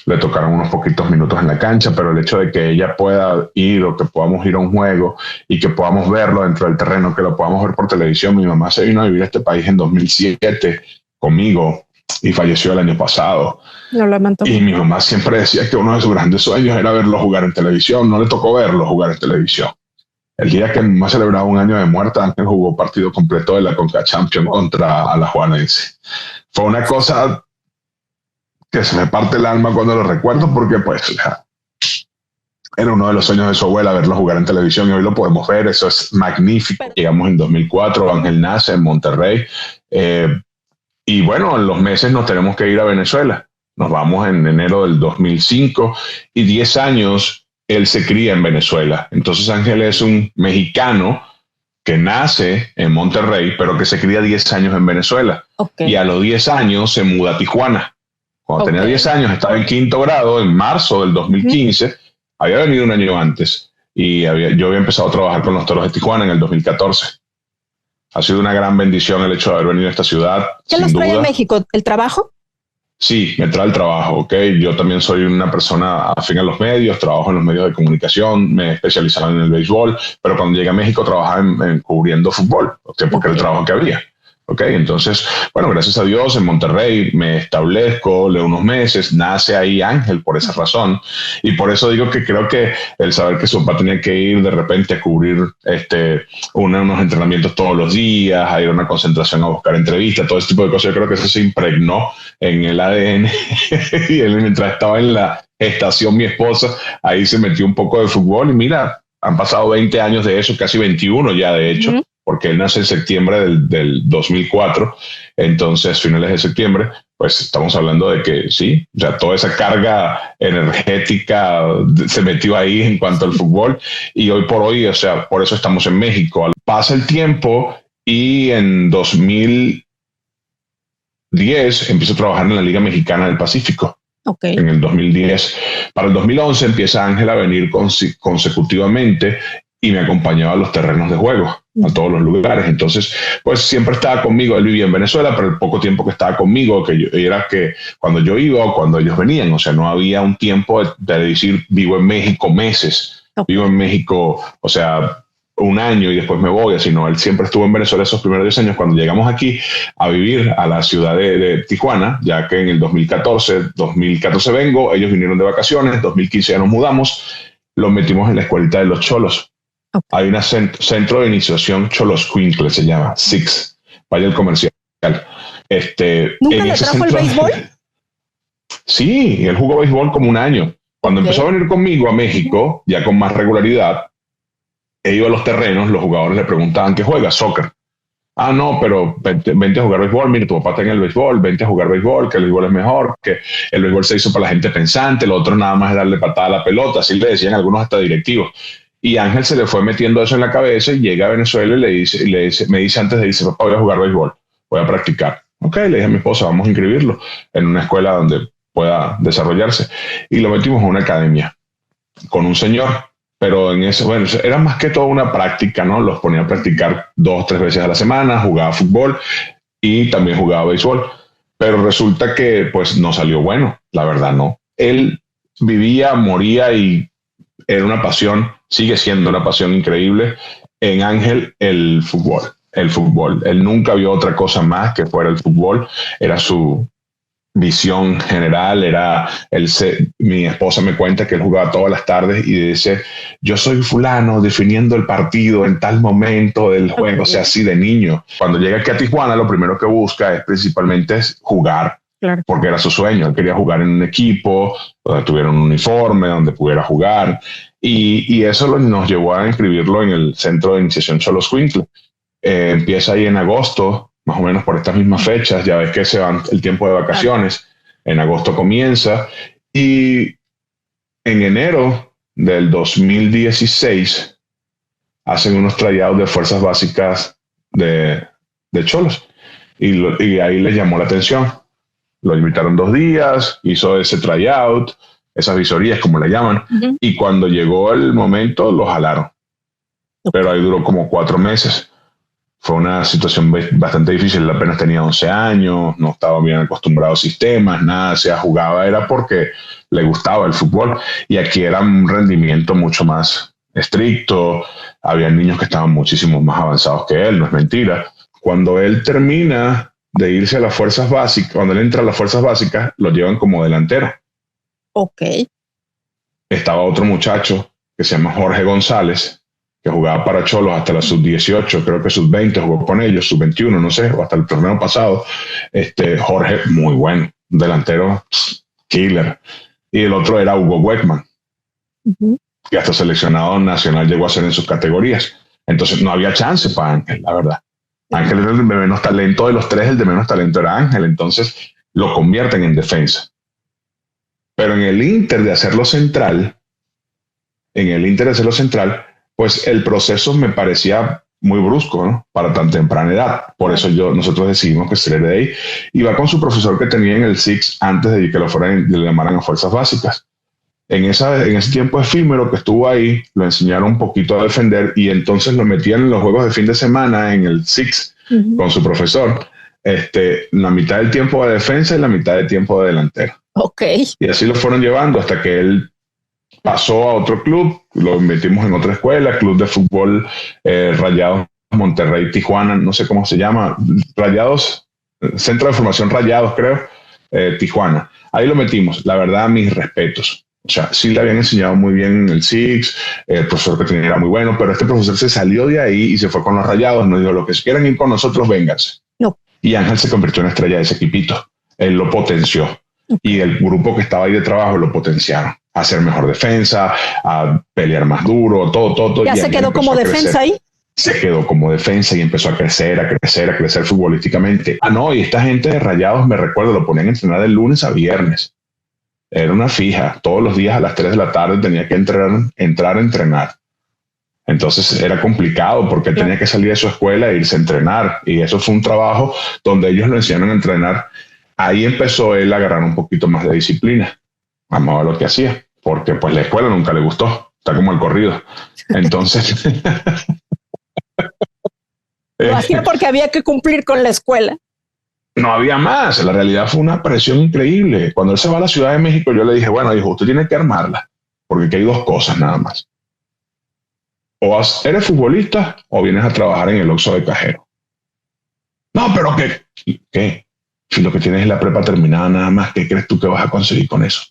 le tocaron unos poquitos minutos en la cancha, pero el hecho de que ella pueda ir o que podamos ir a un juego y que podamos verlo dentro del terreno, que lo podamos ver por televisión. Mi mamá se vino a vivir a este país en 2007 conmigo y falleció el año pasado. Lo lamento. Y mi mamá siempre decía que uno de sus grandes sueños era verlo jugar en televisión. No le tocó verlo jugar en televisión. El día que mi mamá celebraba un año de muerte, Ángel jugó partido completo de la Conca Champions contra Alajuelense. Fue una cosa que se me parte el alma cuando lo recuerdo, porque pues era uno de los sueños de su abuela verlo jugar en televisión y hoy lo podemos ver. Eso es magnífico. Llegamos en 2004, Ángel nace en Monterrey y bueno, en los meses nos tenemos que ir a Venezuela. Nos vamos en enero del 2005 y 10 años él se cría en Venezuela. Entonces Ángel es un mexicano que nace en Monterrey, pero que se cría 10 años en Venezuela. Okay. Y a los 10 años se muda a Tijuana. Cuando tenía 10 años, estaba en quinto grado, en marzo del 2015, había venido un año antes y yo había empezado a trabajar con los Toros de Tijuana en el 2014. Ha sido una gran bendición el hecho de haber venido a esta ciudad. ¿Qué los trae a México? ¿El trabajo? Sí, me trae el trabajo, ¿ok? Yo también soy una persona afín a los medios, trabajo en los medios de comunicación, me he especializado en el béisbol, pero cuando llegué a México trabajaba en cubriendo fútbol, ¿okay? Porque era el trabajo que había. Ok, entonces, bueno, gracias a Dios en Monterrey me establezco, leo unos meses, nace ahí Ángel por esa razón, y por eso digo que creo que el saber que su papá tenía que ir de repente a cubrir unos entrenamientos todos los días, a ir a una concentración a buscar entrevistas, todo ese tipo de cosas, yo creo que eso se impregnó en el ADN y él, mientras estaba en la estación mi esposa, ahí se metió un poco de fútbol y mira, han pasado 20 años de eso, casi 21 ya de hecho. Porque él nace en septiembre del 2004, entonces finales de septiembre, pues estamos hablando de que sí, o sea, toda esa carga energética se metió ahí en cuanto al fútbol y hoy por hoy, o sea, por eso estamos en México. Pasa el tiempo y en 2010 empiezo a trabajar en la Liga Mexicana del Pacífico. Okay. En el 2010. Para el 2011 empieza Ángel a venir consecutivamente y me acompañaba a los terrenos de juego, a todos los lugares. Entonces, pues siempre estaba conmigo. Él vivía en Venezuela, pero el poco tiempo que estaba conmigo, era que cuando yo iba o cuando ellos venían, o sea, no había un tiempo de decir, vivo en México meses, vivo en México, o sea, un año y después me voy, sino él siempre estuvo en Venezuela esos primeros 10 años. Cuando llegamos aquí a vivir a la ciudad de Tijuana, ya que en el 2014 vengo, ellos vinieron de vacaciones, 2015 ya nos mudamos, los metimos en la escuelita de los cholos. Okay. Hay un centro de iniciación Xoloscuincle, se llama Six. Vaya el comercial. ¿Nunca le trajo el béisbol? Sí, él jugó béisbol como un año. Cuando empezó a venir conmigo a México, ya con más regularidad, he ido a los terrenos, los jugadores le preguntaban ¿qué juega? Soccer. Ah, no, pero vente a jugar béisbol, mire, tu papá está en el béisbol, vente a jugar béisbol, que el béisbol es mejor, que el béisbol se hizo para la gente pensante, lo otro nada más es darle patada a la pelota, así le decían algunos hasta directivos. Y Ángel se le fue metiendo eso en la cabeza y llega a Venezuela y me dice antes de irse, papá, voy a jugar béisbol, voy a practicar. Ok, le dije a mi esposa, vamos a inscribirlo en una escuela donde pueda desarrollarse. Y lo metimos en una academia con un señor, pero en eso, bueno, era más que todo una práctica, ¿no? Los ponía a practicar 2 o 3 veces a la semana, jugaba fútbol y también jugaba béisbol. Pero resulta que pues no salió bueno, la verdad no. Él vivía, moría y era una pasión, sigue siendo una pasión increíble en Ángel el fútbol. Él nunca vio otra cosa más que fuera el fútbol, era su visión general, mi esposa me cuenta que él jugaba todas las tardes y dice, yo soy fulano definiendo el partido en tal momento del juego, o sea, así de niño. Cuando llega aquí a Tijuana, lo primero que busca es principalmente jugar. Claro. Porque era su sueño, él quería jugar en un equipo donde tuviera un uniforme, donde pudiera jugar y eso nos llevó a inscribirlo en el centro de iniciación Xoloscuincle. Empieza ahí en agosto, más o menos por estas mismas fechas, ya ves que se van el tiempo de vacaciones, claro. En agosto comienza y en enero del 2016 hacen unos tryouts de fuerzas básicas de Cholos y ahí les llamó la atención. Lo invitaron 2 días, hizo ese tryout, esas visorías como le llaman, y cuando llegó el momento lo jalaron. Pero ahí duró como 4 meses. Fue una situación bastante difícil. Él apenas tenía 11 años, no estaba bien acostumbrado a sistemas, nada, se jugaba era porque le gustaba el fútbol. Y aquí era un rendimiento mucho más estricto. Había niños que estaban muchísimo más avanzados que él, no es mentira. Cuando él termina de irse a las fuerzas básicas, cuando él entra a las fuerzas básicas, lo llevan como delantero. Ok. Estaba otro muchacho que se llama Jorge González, que jugaba para Cholos hasta la sub-18, creo que sub-20 jugó con ellos, sub-21, no sé, o hasta el torneo pasado. Jorge, muy bueno, delantero, killer. Y el otro era Hugo Weckman, que hasta seleccionado nacional llegó a ser en sus categorías. Entonces no había chance para Ángel, la verdad. Ángel era el de menos talento de los tres, el de menos talento era Ángel, entonces lo convierten en defensa. Pero en el Inter de hacerlo central, pues el proceso me parecía muy brusco, ¿no? Para tan temprana edad. Por eso nosotros decidimos que saliera de ahí. Y va con su profesor que tenía en el SIX antes de que le llamaran a fuerzas básicas. En ese tiempo efímero que estuvo ahí, lo enseñaron un poquito a defender y entonces lo metían en los juegos de fin de semana en el SIX con su profesor. La mitad del tiempo de defensa y la mitad del tiempo de delantero. Okay. Y así lo fueron llevando hasta que él pasó a otro club, lo metimos en otra escuela, Club de Fútbol Rayados Monterrey, Tijuana, no sé cómo se llama, Rayados, Centro de Formación Rayados, creo, Tijuana. Ahí lo metimos, la verdad, mis respetos. O sea, sí le habían enseñado muy bien en el SIX, el profesor que tenía era muy bueno, pero este profesor se salió de ahí y se fue con los Rayados, nos dijo, lo que quieran ir con nosotros, vénganse. No. Y Ángel se convirtió en estrella de ese equipito. Él lo potenció. Y el grupo que estaba ahí de trabajo lo potenciaron a hacer mejor defensa, a pelear más duro, todo. ¿Ya se quedó como defensa ahí? Se quedó como defensa y empezó a crecer futbolísticamente. Y esta gente de Rayados, me recuerdo, lo ponían a entrenar de lunes a viernes. Era una fija. Todos los días a las 3 de la tarde tenía que entrar a entrenar. Entonces era complicado porque él tenía que salir de su escuela e irse a entrenar. Y eso fue un trabajo donde ellos lo enseñaron a entrenar. Ahí empezó él a agarrar un poquito más de disciplina. Amaba lo que hacía, porque pues la escuela nunca le gustó. Está como el corrido. Entonces... Lo hacía porque había que cumplir con la escuela. No había más. La realidad fue una presión increíble. Cuando él se va a la Ciudad de México, yo le dije, bueno, hijo, usted tiene que armarla, porque aquí hay dos cosas nada más. O eres futbolista o vienes a trabajar en el Oxxo de cajero. No, pero ¿qué? Si lo que tienes es la prepa terminada nada más, ¿qué crees tú que vas a conseguir con eso?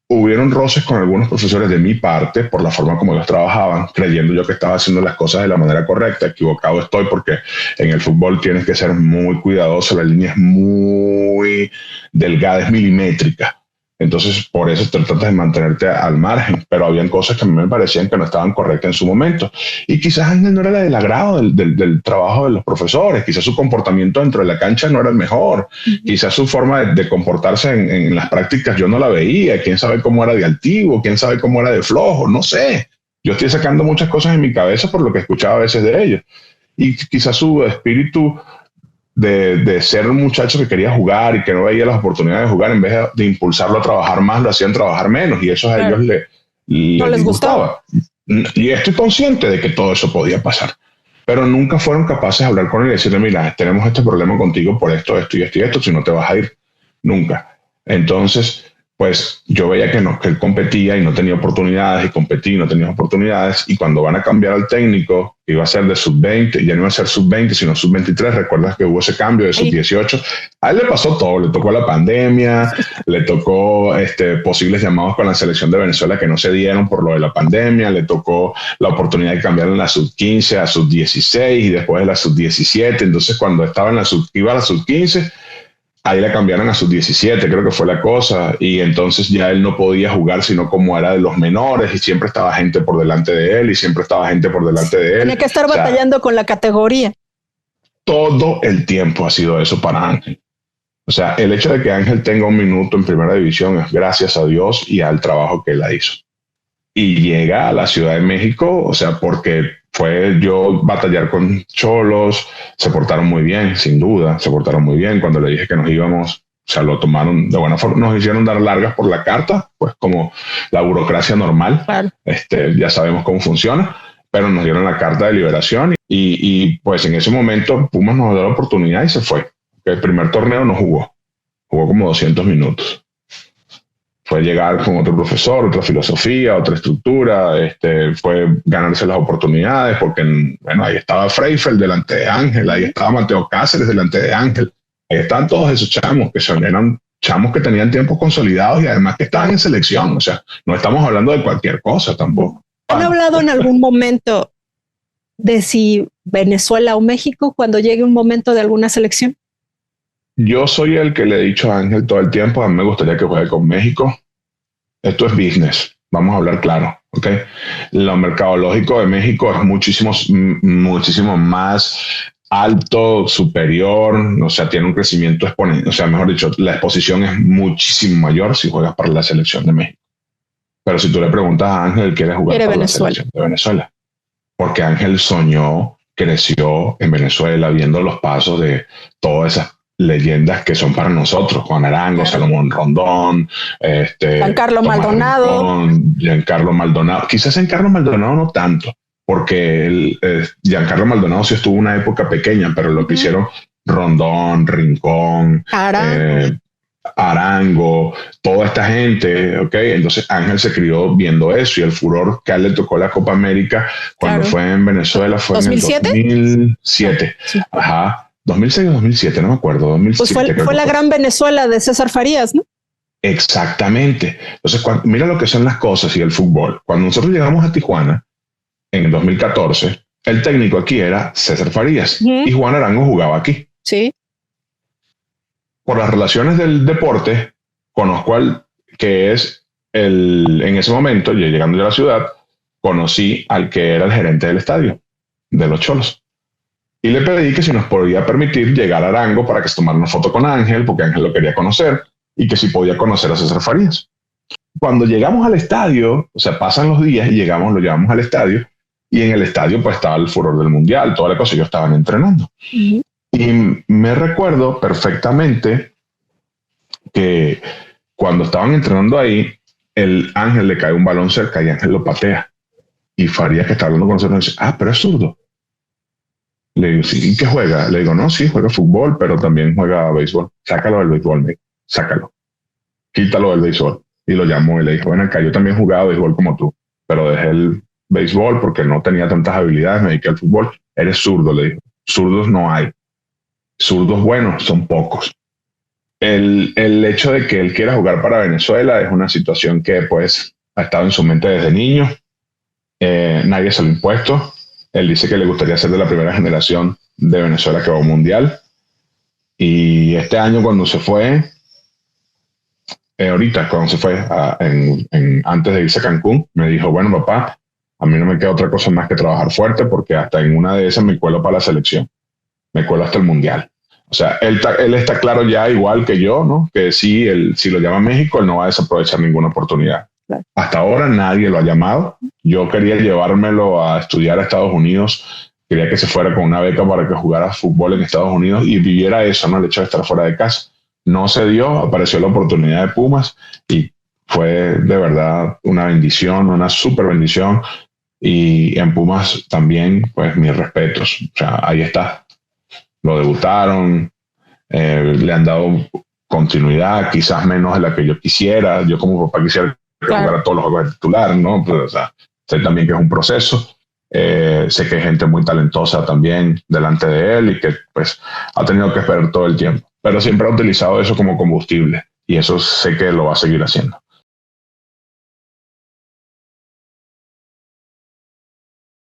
Hubieron roces con algunos profesores de mi parte por la forma como ellos trabajaban, creyendo yo que estaba haciendo las cosas de la manera correcta. Equivocado estoy porque en el fútbol tienes que ser muy cuidadoso, la línea es muy delgada, es milimétrica. Entonces, por eso te tratas de mantenerte al margen, pero habían cosas que a mí me parecían que no estaban correctas en su momento. Y quizás Ángel no era del agrado del trabajo de los profesores, quizás su comportamiento dentro de la cancha no era el mejor, quizás su forma de comportarse en las prácticas yo no la veía, quién sabe cómo era de altivo, quién sabe cómo era de flojo, no sé. Yo estoy sacando muchas cosas en mi cabeza por lo que escuchaba a veces de ellos. Y quizás su espíritu de ser un muchacho que quería jugar y que no veía las oportunidades de jugar, en vez de impulsarlo a trabajar más, lo hacían trabajar menos, y eso a ellos no les gustaba. Y estoy consciente de que todo eso podía pasar, pero nunca fueron capaces de hablar con él y decirle, mira, tenemos este problema contigo por esto, si no te vas a ir nunca. Entonces, pues yo veía que él competía y no tenía oportunidades, y competía y no tenía oportunidades, y cuando van a cambiar al técnico, iba a ser de sub-20, ya no iba a ser sub-20, sino sub-23, recuerdas que hubo ese cambio de sub-18, a él le pasó todo, le tocó la pandemia, le tocó posibles llamados con la selección de Venezuela que no se dieron por lo de la pandemia, le tocó la oportunidad de cambiar en la sub-15 a sub-16 y después de la sub-17, entonces cuando iba a la sub-15, ahí la cambiaron a sub-17, creo que fue la cosa, y entonces ya él no podía jugar sino como era de los menores, y siempre estaba gente por delante de él, Tenía que estar batallando con la categoría. Todo el tiempo ha sido eso para Ángel. O sea, el hecho de que Ángel tenga un minuto en primera división es gracias a Dios y al trabajo que él hizo. Y llega a la Ciudad de México, o sea, porque fue yo batallar con Cholos, se portaron muy bien, sin duda, se portaron muy bien. Cuando le dije que nos íbamos, o sea, lo tomaron de buena forma, nos hicieron dar largas por la carta, pues como la burocracia normal, claro. Ya sabemos cómo funciona, pero nos dieron la carta de liberación y pues en ese momento Pumas nos dio la oportunidad y se fue. El primer torneo no jugó como 200 minutos. Fue llegar con otro profesor, otra filosofía, otra estructura, fue ganarse las oportunidades, porque bueno, ahí estaba Freifeld delante de Ángel, ahí estaba Mateo Cáceres delante de Ángel, ahí estaban todos esos chamos, eran chamos que tenían tiempos consolidados y además que estaban en selección, o sea, no estamos hablando de cualquier cosa tampoco. ¿Han hablado en algún momento de si Venezuela o México cuando llegue un momento de alguna selección? Yo soy el que le he dicho a Ángel todo el tiempo, a mí me gustaría que juegue con México. Esto es business, vamos a hablar claro, ¿ok? Lo mercadológico de México es muchísimo más alto, superior, o sea, tiene un crecimiento exponencial, o sea, mejor dicho, la exposición es muchísimo mayor si juegas para la selección de México. Pero si tú le preguntas a Ángel, él quiere jugar para la selección de Venezuela, porque Ángel soñó, creció en Venezuela, viendo los pasos de todas esas leyendas que son para nosotros, Juan Arango, Salomón Rondón, Giancarlo Maldonado. Giancarlo Maldonado, quizás Giancarlo Maldonado no tanto, porque Giancarlo Maldonado sí estuvo una época pequeña, pero lo que hicieron Rondón, Rincón, Arango, toda esta gente, ¿ok? Entonces Ángel se crió viendo eso y el furor que a él le tocó la Copa América cuando fue en Venezuela fue ¿2007? en el 2007. Sí. Ajá. 2006 o 2007, no me acuerdo. 2007, pues fue la gran Venezuela de César Farías, ¿no? Exactamente. Entonces, mira lo que son las cosas y el fútbol. Cuando nosotros llegamos a Tijuana, en el 2014, el técnico aquí era César Farías y Juan Arango jugaba aquí. Sí. Por las relaciones del deporte, conozco en ese momento, llegando yo a la ciudad, conocí al que era el gerente del estadio, de los Cholos. Y le pedí que si nos podía permitir llegar a Arango para que se tomara una foto con Ángel, porque Ángel lo quería conocer, y que si podía conocer a César Farías. Cuando llegamos al estadio, o sea, pasan los días y lo llevamos al estadio, y en el estadio pues estaba el furor del mundial, toda la cosa, ellos estaban entrenando. Y me recuerdo perfectamente que cuando estaban entrenando ahí, el Ángel le cae un balón cerca y Ángel lo patea. Y Farías, que está hablando con nosotros, dice, pero es zurdo. Le digo, sí, ¿qué juega? Le digo, no, sí, juega fútbol, pero también juega béisbol. Sácalo del béisbol, sácalo. Quítalo del béisbol. Y lo llamó y le dijo, bueno, acá yo también jugaba béisbol como tú, pero dejé el béisbol porque no tenía tantas habilidades, me dediqué al fútbol. Eres zurdo, le dijo. Zurdos no hay. Zurdos buenos son pocos. El hecho de que él quiera jugar para Venezuela es una situación que pues ha estado en su mente desde niño. Nadie se lo ha impuesto. Él dice que le gustaría ser de la primera generación de Venezuela que va a un mundial. Y este año cuando se fue, ahorita cuando se fue, antes de irse a Cancún, me dijo, bueno papá, a mí no me queda otra cosa más que trabajar fuerte porque hasta en una de esas me cuelo para la selección. Me cuelo hasta el mundial. O sea, él está claro ya igual que yo, ¿no? Que si lo llama México, él no va a desaprovechar ninguna oportunidad. Hasta ahora nadie lo ha llamado. Yo quería llevármelo a estudiar a Estados Unidos. Quería que se fuera con una beca para que jugara fútbol en Estados Unidos y viviera eso, ¿no? El hecho de estar fuera de casa. No se dio, apareció la oportunidad de Pumas y fue de verdad una bendición, una súper bendición. Y en Pumas también, pues mis respetos. O sea, ahí está. Lo debutaron, le han dado continuidad, quizás menos de la que yo quisiera. Yo como papá quisiera jugar a todos los juegos de titular, ¿no? Pero, o sea, sé también que es un proceso. Sé que hay gente muy talentosa también delante de él y que pues ha tenido que esperar todo el tiempo. Pero siempre ha utilizado eso como combustible y eso sé que lo va a seguir haciendo.